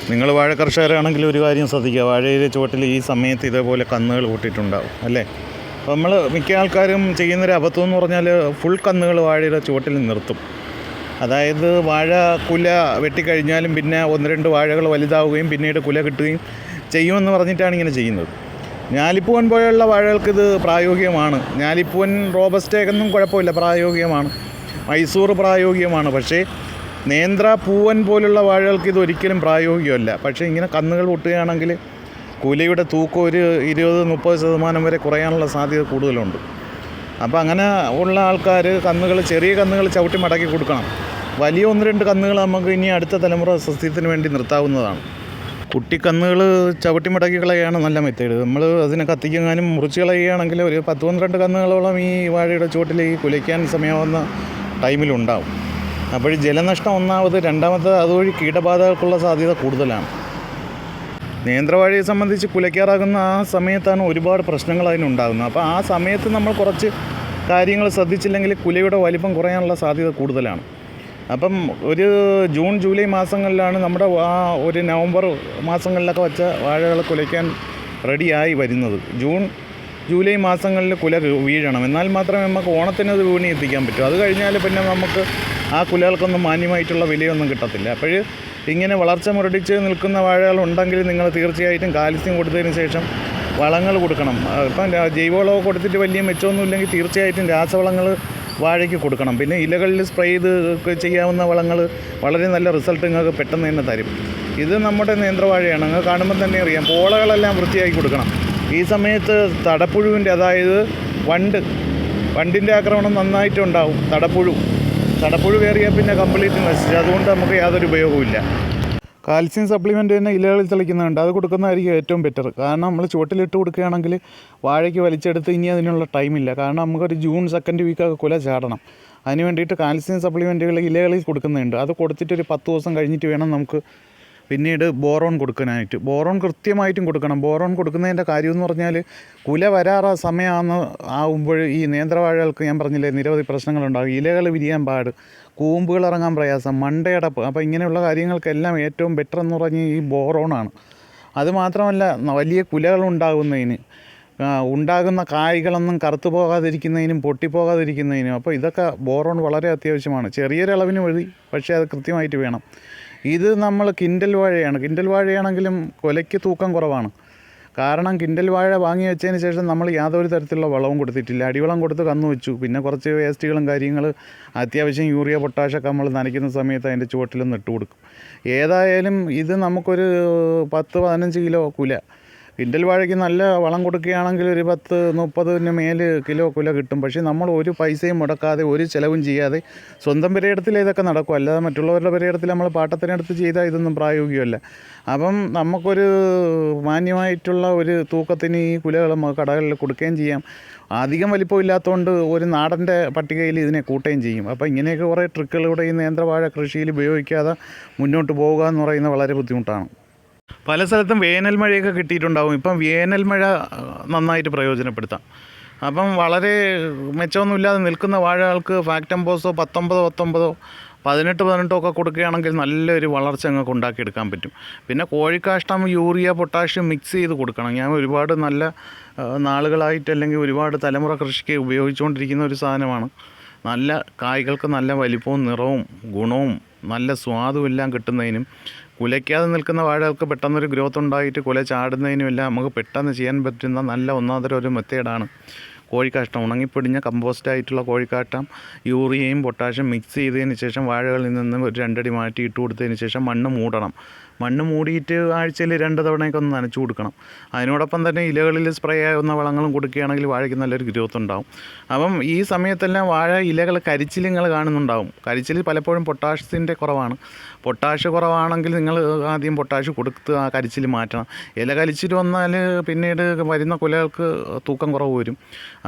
നിങ്ങൾ വാഴ കർഷകരാണെങ്കിൽ ഒരു കാര്യം ശ്രദ്ധിക്കുക, വാഴയുടെ ചുവട്ടിൽ ഈ സമയത്ത് ഇതേപോലെ കന്നുകൾ കൂട്ടിയിട്ടുണ്ടാവും അല്ലേ. അപ്പോൾ നമ്മൾ മിക്ക ആൾക്കാരും ചെയ്യുന്നൊരു അബദ്ധം എന്ന് പറഞ്ഞാൽ ഫുൾ കന്നുകൾ വാഴയുടെ ചുവട്ടിൽ നിർത്തും. അതായത് വാഴ കുല വെട്ടിക്കഴിഞ്ഞാലും പിന്നെ ഒന്ന് രണ്ട് വാഴകൾ വലുതാവുകയും പിന്നീട് കുല കിട്ടുകയും ചെയ്യുമെന്ന് പറഞ്ഞിട്ടാണ് ഇങ്ങനെ ചെയ്യുന്നത്. ഞാലിപ്പൂവൻ പോലെയുള്ള വാഴകൾക്ക് ഇത് പ്രായോഗികമാണ്. ഞാലിപ്പൂവൻ റോബസ്റ്റേക്കൊന്നും കുഴപ്പമില്ല, പ്രായോഗികമാണ്. മൈസൂർ പ്രായോഗികമാണ്. പക്ഷേ നേന്ത്ര പൂവൻ പോലുള്ള വാഴകൾക്ക് ഇത് ഒരിക്കലും പ്രായോഗികമല്ല. പക്ഷേ ഇങ്ങനെ കന്നുകൾ പൊട്ടുകയാണെങ്കിൽ കുലയുടെ തൂക്കം ഒരു 20-30% വരെ കുറയാനുള്ള സാധ്യത കൂടുതലുണ്ട്. അപ്പോൾ അങ്ങനെ ഉള്ള ആൾക്കാർ ചെറിയ കന്നുകൾ ചവിട്ടി മടക്കി കൊടുക്കണം. വലിയ 1-2 കന്നുകൾ നമുക്ക് ഇനി അടുത്ത തലമുറ സസ്യത്തിന് വേണ്ടി നിർത്താവുന്നതാണ്. കുട്ടിക്കന്നുകൾ ചവിട്ടി മടക്കി കളയാണ് നല്ല മെത്തേഡ്. നമ്മൾ അതിനെ കത്തിക്കെങ്ങാനും മുറിച്ച് കളയുകയാണെങ്കിൽ ഒരു 10-12 കന്നുകളോളം ഈ വാഴയുടെ ചുവട്ടിൽ ഈ കുലയ്ക്കാൻ സമയമാവുന്ന ടൈമിലുണ്ടാവും. അപ്പോൾ ജലനഷ്ടം ഒന്നാമത്, രണ്ടാമത് അതുവഴി കീടബാധകൾക്കുള്ള സാധ്യത കൂടുതലാണ്. നേന്ത്രവാഴയെ സംബന്ധിച്ച് കുലയ്ക്കാറാകുന്ന ആ സമയത്താണ് ഒരുപാട് പ്രശ്നങ്ങൾ അതിനുണ്ടാകുന്നത്. അപ്പോൾ ആ സമയത്ത് നമ്മൾ കുറച്ച് കാര്യങ്ങൾ ശ്രദ്ധിച്ചില്ലെങ്കിൽ കുലയുടെ വലിപ്പം കുറയാനുള്ള സാധ്യത കൂടുതലാണ്. അപ്പം ഒരു ജൂൺ ജൂലൈ മാസങ്ങളിലാണ് നമ്മുടെ ആ ഒരു നവംബർ മാസങ്ങളിലൊക്കെ വെച്ച വാഴകൾ കുലയ്ക്കാൻ റെഡിയായി വരുന്നത്. ജൂൺ ജൂലൈ മാസങ്ങളിൽ കുല വീഴണം, എന്നാൽ മാത്രമേ നമുക്ക് ഓണത്തിന് അത് വീണി എത്തിക്കാൻ പറ്റൂ. അത് കഴിഞ്ഞാൽ പിന്നെ നമുക്ക് ആ കുലകൾക്കൊന്നും മാന്യമായിട്ടുള്ള വിലയൊന്നും കിട്ടത്തില്ല. അപ്പോൾ ഇങ്ങനെ വളർച്ച മുരടിച്ച് നിൽക്കുന്ന വാഴകൾ ഉണ്ടെങ്കിൽ നിങ്ങൾ തീർച്ചയായിട്ടും കാൽസ്യം കൊടുത്തതിന് ശേഷം വളങ്ങൾ കൊടുക്കണം. ഇപ്പം ജൈവവളമൊക്കെ കൊടുത്തിട്ട് വലിയ മെച്ചമൊന്നുമില്ലെങ്കിൽ തീർച്ചയായിട്ടും രാസവളങ്ങൾ വാഴയ്ക്ക് കൊടുക്കണം. പിന്നെ ഇലകളിൽ സ്പ്രേ ചെയ്ത് ചെയ്യാവുന്ന വളങ്ങൾ വളരെ നല്ല റിസൾട്ട് നിങ്ങൾക്ക് പെട്ടെന്ന് തന്നെ തരും. ഇത് നമ്മുടെ നേന്ത്രവാഴയാണ്, നിങ്ങൾ കാണുമ്പോൾ തന്നെ അറിയാം. പോളകളെല്ലാം വൃത്തിയാക്കി കൊടുക്കണം. ഈ സമയത്ത് തടപ്പുഴുവിൻ്റെ, അതായത് വണ്ടിൻ്റെ ആക്രമണം നന്നായിട്ടുണ്ടാവും. തടപ്പുഴു കയറിയാൽ പിന്നെ കംപ്ലീറ്റ് നശിച്ചു. അതുകൊണ്ട് നമുക്ക് യാതൊരു ഉപയോഗവുമില്ല. കാൽസ്യം സപ്ലിമെൻ്റ് തന്നെ ഇലകളിൽ തളിക്കുന്നുണ്ട്, അത് കൊടുക്കുന്നതായിരിക്കും ഏറ്റവും ബെറ്റർ. കാരണം നമ്മൾ ചുവട്ടിലിട്ട് കൊടുക്കുകയാണെങ്കിൽ വാഴയ്ക്ക് വലിച്ചെടുത്ത് ഇനി അതിനുള്ള ടൈമില്ല. കാരണം നമുക്കൊരു ജൂൺ 2nd വീക്കൊക്കെ കുല ചാടണം. അതിന് വേണ്ടിയിട്ട് കാൽസ്യം സപ്ലിമെൻറ്റുകൾ ഇലകളിൽ കൊടുക്കുന്നുണ്ട്. അത് കൊടുത്തിട്ടൊരു 10 ദിവസം കഴിഞ്ഞിട്ട് വേണം നമുക്ക് പിന്നീട് ബോറോൺ കൊടുക്കാനായിട്ട്. ബോറോൺ കൃത്യമായിട്ടും കൊടുക്കണം. ബോറോൺ കൊടുക്കുന്നതിൻ്റെ കാര്യമെന്ന് പറഞ്ഞാൽ കുല ആവുമ്പോൾ ഈ നേന്ത്രവാഴകൾക്ക് ഞാൻ പറഞ്ഞില്ലേ നിരവധി പ്രശ്നങ്ങളുണ്ടാകും. ഇലകൾ വിരിയാൻ പാട്, കൂമ്പുകൾ ഇറങ്ങാൻ പ്രയാസം, മണ്ടയടപ്പ്. അപ്പോൾ ഇങ്ങനെയുള്ള കാര്യങ്ങൾക്കെല്ലാം ഏറ്റവും ബെറ്റർ എന്ന് പറഞ്ഞാൽ ഈ ബോറോണാണ്. അതുമാത്രമല്ല, വലിയ കുലകൾ ഉണ്ടാകുന്ന കായ്കളൊന്നും കറുത്തു പോകാതിരിക്കുന്നതിനും പൊട്ടിപ്പോകാതിരിക്കുന്നതിനും അപ്പോൾ ഇതൊക്കെ ബോറോൺ വളരെ അത്യാവശ്യമാണ്. ചെറിയൊരളവിന് മതി, പക്ഷേ അത് കൃത്യമായിട്ട് വേണം. ഇത് നമ്മൾ കിൻഡൽ വാഴയാണെങ്കിലും കൊലയ്ക്ക് തൂക്കം കുറവാണ്. കാരണം കിൻഡൽ വാഴ വാങ്ങി വെച്ചതിന് ശേഷം നമ്മൾ യാതൊരു തരത്തിലുള്ള വളവും കൊടുത്തിട്ടില്ല. അടിവളം കൊടുത്ത് കന്നു വെച്ചു. പിന്നെ കുറച്ച് വേസ്റ്റുകളും അത്യാവശ്യം യൂറിയ പൊട്ടാഷൊക്കെ നമ്മൾ നനയ്ക്കുന്ന സമയത്ത് അതിൻ്റെ ചുവട്ടിലൊന്ന് ഇട്ട് കൊടുക്കും. ഏതായാലും ഇത് നമുക്കൊരു 10-15 കിലോ കുല, കിൻഡൽ വാഴയ്ക്ക് നല്ല വളം കൊടുക്കുകയാണെങ്കിൽ ഒരു 10-30 മേല് കിലോ കുല കിട്ടും. പക്ഷേ നമ്മൾ ഒരു പൈസയും മുടക്കാതെ ഒരു ചിലവും ചെയ്യാതെ സ്വന്തം പെരയിടത്തിൽ ഇതൊക്കെ നടക്കും. അല്ലാതെ മറ്റുള്ളവരുടെ പെരയിടത്തിൽ നമ്മൾ പാട്ടത്തിനടുത്ത് ചെയ്താൽ ഇതൊന്നും പ്രായോഗികമല്ല. അപ്പം നമുക്കൊരു മാന്യമായിട്ടുള്ള ഒരു തൂക്കത്തിന് ഈ കുലകൾ കടകളിൽ കൊടുക്കുകയും ചെയ്യാം. അധികം വലിപ്പമില്ലാത്തതുകൊണ്ട് ഒരു നാടൻ്റെ പട്ടികയിൽ ഇതിനെ കൂട്ടുകയും ചെയ്യും. അപ്പോൾ ഇങ്ങനെയൊക്കെ കുറേ ട്രിക്കുകളിലൂടെ ഈ നേന്ത്രവാഴ കൃഷിയിൽ ഉപയോഗിക്കാതെ മുന്നോട്ട് പോവുക എന്ന് പറയുന്നത് വളരെ ബുദ്ധിമുട്ടാണ്. പല സ്ഥലത്തും വേനൽ മഴയൊക്കെ കിട്ടിയിട്ടുണ്ടാകും. ഇപ്പം വേനൽ മഴ നന്നായിട്ട് പ്രയോജനപ്പെടുത്താം. അപ്പം വളരെ മെച്ചമൊന്നുമില്ലാതെ നിൽക്കുന്ന വാഴകൾക്ക് ഫാക്ടംബോസോ 19 18 ഒക്കെ കൊടുക്കുകയാണെങ്കിൽ നല്ലൊരു വളർച്ച നിങ്ങൾക്ക് ഉണ്ടാക്കിയെടുക്കാൻ പറ്റും. പിന്നെ കോഴിക്കാഷ്ടം, യൂറിയ, പൊട്ടാഷ്യം മിക്സ് ചെയ്ത് കൊടുക്കണം. ഞാൻ ഒരുപാട് നല്ല നാളുകളായിട്ട് അല്ലെങ്കിൽ ഒരുപാട് തലമുറ കൃഷിക്ക് ഉപയോഗിച്ചുകൊണ്ടിരിക്കുന്ന ഒരു സാധനമാണ്. നല്ല കായ്കൾക്ക് നല്ല വലിപ്പവും നിറവും ഗുണവും നല്ല സ്വാദും എല്ലാം കിട്ടുന്നതിനും കുലയ്ക്കാതെ നിൽക്കുന്ന വാഴകൾക്ക് പെട്ടെന്നൊരു ഗ്രോത്ത് ഉണ്ടായിട്ട് കുല ചാടുന്നതിനും എല്ലാം നമുക്ക് പെട്ടെന്ന് ചെയ്യാൻ പറ്റുന്ന നല്ല ഒന്നാന്തരം ഒരു മെത്തേഡാണ് കോഴിക്കാഷ്ടം. ഉണങ്ങിപ്പൊടിഞ്ഞ കമ്പോസ്റ്റായിട്ടുള്ള കോഴിക്കാഷ്ടം യൂറിയയും പൊട്ടാഷ്യം മിക്സ് ചെയ്തതിന് ശേഷം വാഴകളിൽ നിന്ന് ഒരു 2 അടി മാറ്റി ഇട്ട് കൊടുത്തതിന് ശേഷം മണ്ണ് മൂടണം. മണ്ണ് മൂടിയിട്ട് ആഴ്ചയിൽ 2 തവണയൊക്കെ ഒന്ന് നനച്ചു കൊടുക്കണം. അതിനോടൊപ്പം തന്നെ ഇലകളിൽ സ്പ്രേ ആവുന്ന വളങ്ങളും കൊടുക്കുകയാണെങ്കിൽ വാഴയ്ക്ക് നല്ലൊരു ഗ്രോത്ത് ഉണ്ടാവും. അപ്പം ഈ സമയത്തെല്ലാം വാഴ ഇലകൾ കരിച്ചിൽ നിങ്ങൾ കാണുന്നുണ്ടാവും. കരിച്ചിൽ പലപ്പോഴും പൊട്ടാഷ്യത്തിൻ്റെ കുറവാണ്. പൊട്ടാഷ് കുറവാണെങ്കിൽ നിങ്ങൾ ആദ്യം പൊട്ടാഷ് കൊടുത്ത് ആ കരിച്ചിൽ മാറ്റണം. ഇല കരിച്ചിൽ വന്നാൽ പിന്നീട് വരുന്ന കുലകൾക്ക് തൂക്കം കുറവ് വരും.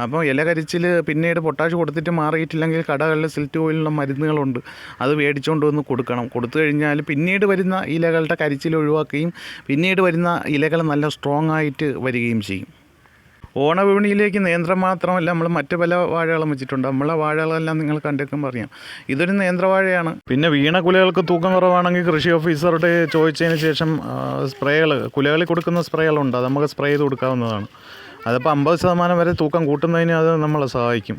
അപ്പോൾ ഇല കരിച്ചിൽ പിന്നീട് പൊട്ടാഷ് കൊടുത്തിട്ട് മാറിയിട്ടില്ലെങ്കിൽ കടകളിൽ സിൽറ്റ് ഓയിലുള്ള മരുന്നുകളുണ്ട്, അത് മേടിച്ചുകൊണ്ട് വന്ന് കൊടുക്കണം. കൊടുത്തു കഴിഞ്ഞാൽ പിന്നീട് വരുന്ന ഇലകളുടെ കരിച്ചിൽ ഒഴിവാക്കുകയും പിന്നീട് വരുന്ന ഇലകൾ നല്ല സ്ട്രോങ് ആയിട്ട് വരികയും ചെയ്യും. ഓണവിപണിയിലേക്ക് നേന്ത്രം മാത്രമല്ല നമ്മൾ മറ്റ് പല വാഴകളും വെച്ചിട്ടുണ്ട്. നമ്മളെ വാഴകളെല്ലാം നിങ്ങൾ കണ്ടേക്കുമ്പോൾ അറിയാം ഇതൊരു നേന്ത്രവാഴയാണ്. പിന്നെ വീണ കുലകൾക്ക് തൂക്കം കുറവാണെങ്കിൽ കൃഷി ഓഫീസറുടെ ചോദിച്ചതിന് ശേഷം സ്പ്രേകൾ കുലകളിൽ കൊടുക്കുന്ന സ്പ്രേകളുണ്ട്, അത് നമുക്ക് സ്പ്രേ ചെയ്ത് കൊടുക്കാവുന്നതാണ്. അതിപ്പോൾ 50% വരെ തൂക്കം കൂട്ടുന്നതിന് അത് നമ്മളെ സഹായിക്കും.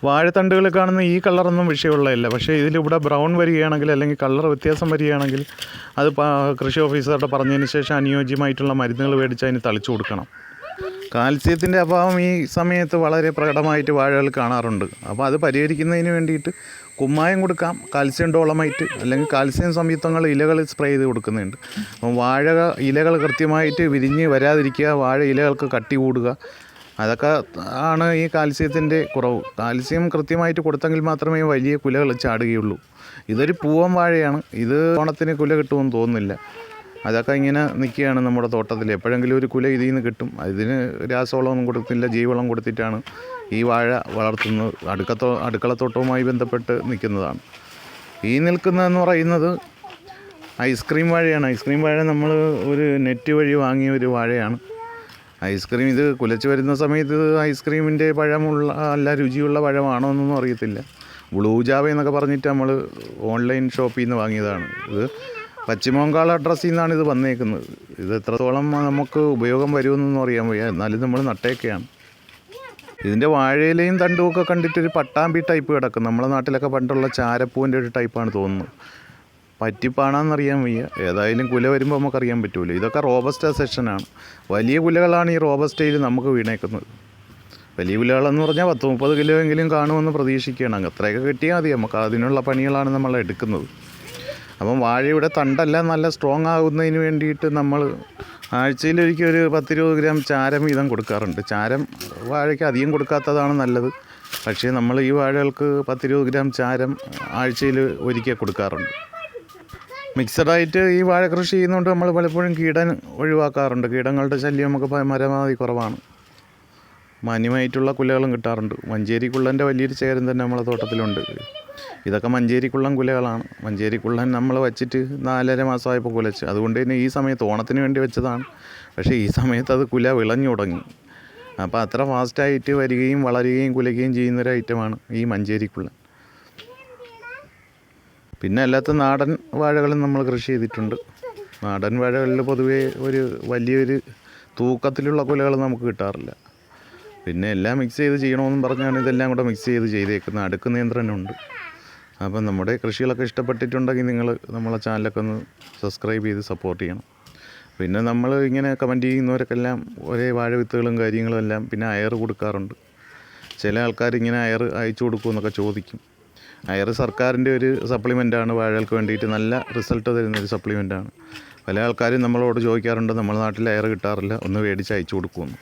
വാഴത്തണ്ടുകൾ കാണുന്ന ഈ കളറൊന്നും വിഷയമുള്ളതല്ല, പക്ഷേ ഇതിലിവിടെ ബ്രൗൺ വരികയാണെങ്കിൽ അല്ലെങ്കിൽ കളർ വ്യത്യാസം വരികയാണെങ്കിൽ അത് കൃഷി ഓഫീസറുടെ പറഞ്ഞതിന് ശേഷം അനുയോജ്യമായിട്ടുള്ള മരുന്നുകൾ മേടിച്ച് അതിന് തളിച്ചു കൊടുക്കണം. കാൽസ്യത്തിൻ്റെ അഭാവം ഈ സമയത്ത് വളരെ പ്രകടമായിട്ട് വാഴകൾ കാണാറുണ്ട്. അപ്പോൾ അത് പരിഹരിക്കുന്നതിന് വേണ്ടിയിട്ട് കുമ്മായം കൊടുക്കാം, കാൽസ്യം ഡോളമൈറ്റ് അല്ലെങ്കിൽ കാൽസ്യം സംയുക്തങ്ങൾ ഇലകൾ സ്പ്രേ ചെയ്ത് കൊടുക്കുന്നുണ്ട്. അപ്പം വാഴ ഇലകൾ കൃത്യമായിട്ട് വിരിഞ്ഞ് വരാതിരിക്കുക, വാഴ ഇലകൾക്ക് കട്ടി കൂടുക, അതൊക്കെ ആണ് ഈ കാൽസ്യത്തിൻ്റെ കുറവ്. കാൽസ്യം കൃത്യമായിട്ട് കൊടുത്തെങ്കിൽ മാത്രമേ വലിയ കുലകൾ ചാടുകയുള്ളൂ. ഇതൊരു പൂവൻ വാഴയാണ്, ഇത് ഓണത്തിന് കുല കിട്ടുമെന്ന് തോന്നുന്നില്ല. അതൊക്കെ ഇങ്ങനെ നിൽക്കുകയാണ് നമ്മുടെ തോട്ടത്തിൽ. എപ്പോഴെങ്കിലും ഒരു കുല ഇതിൽ നിന്ന് കിട്ടും. ഇതിന് രാസവളമൊന്നും കൊടുത്തില്ല, ജൈവവളം കൊടുത്തിട്ടാണ് ഈ വാഴ വളർത്തുന്നത്. അടുക്കളത്തോട്ടവുമായി ബന്ധപ്പെട്ട് നിൽക്കുന്നതാണ്. ഈ നിൽക്കുന്നതെന്ന് പറയുന്നത് ഐസ്ക്രീം വാഴയാണ്. ഐസ്ക്രീം വാഴ നമ്മൾ ഒരു നെറ്റ് വഴി വാങ്ങിയ ഒരു വാഴയാണ്. ഐസ്ക്രീം ഇത് കുലച്ച് വരുന്ന സമയത്ത് ഐസ്ക്രീമിൻ്റെ പഴമുള്ള അല്ല രുചിയുള്ള പഴമാണോ എന്നൊന്നും അറിയത്തില്ല. ബ്ലൂ ജാവ എന്നൊക്കെ പറഞ്ഞിട്ട് നമ്മൾ ഓൺലൈൻ ഷോപ്പിൽ നിന്ന് വാങ്ങിയതാണ്. ഇത് പശ്ചിമബംഗാൾ അഡ്രസ്സിൽ നിന്നാണ് ഇത് വന്നേക്കുന്നത്. ഇത് എത്രത്തോളം നമുക്ക് ഉപയോഗം വരുമെന്നൊന്നും അറിയാൻ വയ്യ, എന്നാലും നമ്മൾ നട്ടേക്കെയാണ്. ഇതിൻ്റെ വാഴയിലയും തണ്ടുമൊക്കെ കണ്ടിട്ടൊരു പട്ടാമ്പി ടൈപ്പ് കിടക്കും. നമ്മുടെ നാട്ടിലൊക്കെ പണ്ടുള്ള ചാരപ്പൂവിൻ്റെ ഒരു ടൈപ്പാണ് തോന്നുന്നത്. പറ്റിപ്പാണെന്നറിയാൻ വയ്യ. ഏതായാലും കുല വരുമ്പോൾ നമുക്കറിയാൻ പറ്റുമല്ലോ. ഇതൊക്കെ റോബസ്റ്റ സെക്ഷനാണ്. വലിയ കുലകളാണ് ഈ റോബസ്റ്റയിൽ നമുക്ക് വീണേക്കുന്നത്. വലിയ കുലകളെന്ന് പറഞ്ഞാൽ 10-30 കിലോ എങ്കിലും കാണുമെന്ന് പ്രതീക്ഷിക്കുകയാണ്. അത്രയൊക്കെ കിട്ടിയാൽ മതി. നമുക്ക് അതിനുള്ള പണികളാണ് നമ്മൾ എടുക്കുന്നത്. അപ്പം വാഴയുടെ തണ്ടെല്ലാം നല്ല സ്ട്രോങ് ആകുന്നതിന് വേണ്ടിയിട്ട് നമ്മൾ ആഴ്ചയിലൊരിക്കൽ ഒരു 10-20 ഗ്രാം ചാരം വീതം കൊടുക്കാറുണ്ട്. ചാരം വാഴയ്ക്ക് അധികം കൊടുക്കാത്തതാണ് നല്ലത്. പക്ഷേ നമ്മൾ ഈ വാഴകൾക്ക് 10-20 ഗ്രാം ചാരം ആഴ്ചയിൽ ഒരിക്കൽ കൊടുക്കാറുണ്ട്. മിക്സഡായിട്ട് ഈ വാഴ കൃഷി ചെയ്യുന്നതുകൊണ്ട് നമ്മൾ പലപ്പോഴും കീടൻ ഒഴിവാക്കാറുണ്ട്. കീടങ്ങളുടെ ശല്യം നമുക്ക് പരമാവധി കുറവാണ്. മാന്യമായിട്ടുള്ള കുലകളും കിട്ടാറുണ്ട്. മഞ്ചേരി കുള്ളൻ്റെ വലിയൊരു ശേഖരം തന്നെ നമ്മളെ തോട്ടത്തിലുണ്ട്. ഇതൊക്കെ മഞ്ചേരി കുള്ളൻ കുലകളാണ്. മഞ്ചേരി കുള്ളൻ നമ്മൾ വച്ചിട്ട് 4.5 മാസമായപ്പോൾ കുലച്ച്. അതുകൊണ്ട് തന്നെ ഈ സമയത്ത് ഓണത്തിന് വേണ്ടി വെച്ചതാണ്. പക്ഷേ ഈ സമയത്ത് അത് കുല വിളഞ്ഞു തുടങ്ങി. അപ്പോൾ അത്ര ഫാസ്റ്റായിട്ട് വരികയും വളരുകയും കുലയ്ക്കുകയും ചെയ്യുന്നൊരു ഐറ്റമാണ് ഈ മഞ്ചേരി കുള്ളൻ. പിന്നെ അല്ലാത്ത നാടൻ വാഴകളും നമ്മൾ കൃഷി ചെയ്തിട്ടുണ്ട്. നാടൻ വാഴകളിൽ പൊതുവേ വലിയൊരു തൂക്കത്തിലുള്ള കുലകൾ നമുക്ക് കിട്ടാറില്ല. പിന്നെ എല്ലാം മിക്സ് ചെയ്ത് ചെയ്യണമെന്നും പറഞ്ഞാണ് ഇതെല്ലാം കൂടെ മിക്സ് ചെയ്ത് ചെയ്തേക്കുന്ന അടുക്ക് നിയന്ത്രണമുണ്ട്. അപ്പം നമ്മുടെ കൃഷികളൊക്കെ ഇഷ്ടപ്പെട്ടിട്ടുണ്ടെങ്കിൽ നിങ്ങൾ നമ്മളെ ചാനലൊക്കെ ഒന്ന് സബ്സ്ക്രൈബ് ചെയ്ത് സപ്പോർട്ട് ചെയ്യണം. പിന്നെ നമ്മൾ ഇങ്ങനെ കമൻറ്റ് ചെയ്യുന്നവർക്കെല്ലാം ഒരേ വാഴ വിത്തുകളും കാര്യങ്ങളും എല്ലാം പിന്നെ അയർ കൊടുക്കാറുണ്ട്. ചില ആൾക്കാർ ഇങ്ങനെ അയർ അയച്ചു കൊടുക്കുമെന്നൊക്കെ ചോദിക്കും. അയർ സർക്കാരിൻ്റെ ഒരു സപ്ലിമെൻ്റാണ്. വാഴകൾക്ക് വേണ്ടിയിട്ട് നല്ല റിസൾട്ട് തരുന്നൊരു സപ്ലിമെൻ്റാണ്. പല ആൾക്കാരും നമ്മളോട് ചോദിക്കാറുണ്ട്, നമ്മുടെ നാട്ടിൽ അയർ കിട്ടാറില്ല, ഒന്ന് മേടിച്ച് അയച്ചു കൊടുക്കുമെന്ന്.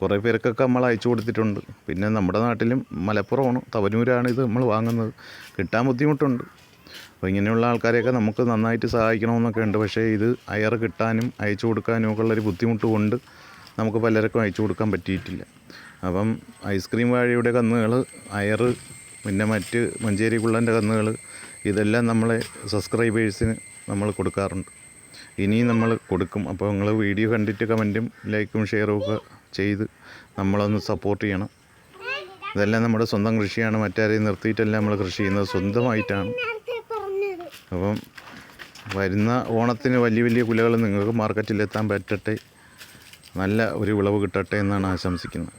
കുറേ പേർക്കൊക്കെ നമ്മൾ അയച്ചു കൊടുത്തിട്ടുണ്ട്. പിന്നെ നമ്മുടെ നാട്ടിലും മലപ്പുറമാണ്, തവനൂരാണ് ഇത് നമ്മൾ വാങ്ങുന്നത്. കിട്ടാൻ ബുദ്ധിമുട്ടുണ്ട്. അപ്പോൾ ഇങ്ങനെയുള്ള ആൾക്കാരെയൊക്കെ നമുക്ക് നന്നായിട്ട് സഹായിക്കണമെന്നൊക്കെ ഉണ്ട്. പക്ഷേ ഇത് അയർ കിട്ടാനും അയച്ചു കൊടുക്കാനും ഒക്കെ ഉള്ളൊരു ബുദ്ധിമുട്ട് കൊണ്ട് നമുക്ക് പലർക്കും അയച്ചു കൊടുക്കാൻ പറ്റിയിട്ടില്ല. അപ്പം ഐസ്ക്രീം വാഴയുടെ കന്നുകൾ, അയർ, പിന്നെ മറ്റ് മഞ്ചേരി കുള്ളൻ്റെ കന്നുകൾ, ഇതെല്ലാം നമ്മളെ സബ്സ്ക്രൈബേഴ്സിന് നമ്മൾ കൊടുക്കാറുണ്ട്. ഇനിയും നമ്മൾ കൊടുക്കും. അപ്പോൾ നിങ്ങൾ വീഡിയോ കണ്ടിട്ട് കമൻറ്റും ലൈക്കും ഷെയറും ഒക്കെ ചെയ്ത് നമ്മളൊന്ന് സപ്പോർട്ട് ചെയ്യണം. ഇതെല്ലാം നമ്മുടെ സ്വന്തം കൃഷിയാണ്. മറ്റാരെയും നിർത്തിയിട്ടല്ല നമ്മൾ കൃഷി ചെയ്യുന്നത്, സ്വന്തമായിട്ടാണ്. അപ്പം വരുന്ന ഓണത്തിന് വലിയ വലിയ കുലകൾ നിങ്ങൾക്ക് മാർക്കറ്റിലെത്താൻ പറ്റട്ടെ, നല്ല ഒരു വിളവ് കിട്ടട്ടെ എന്നാണ് ആശംസിക്കുന്നത്.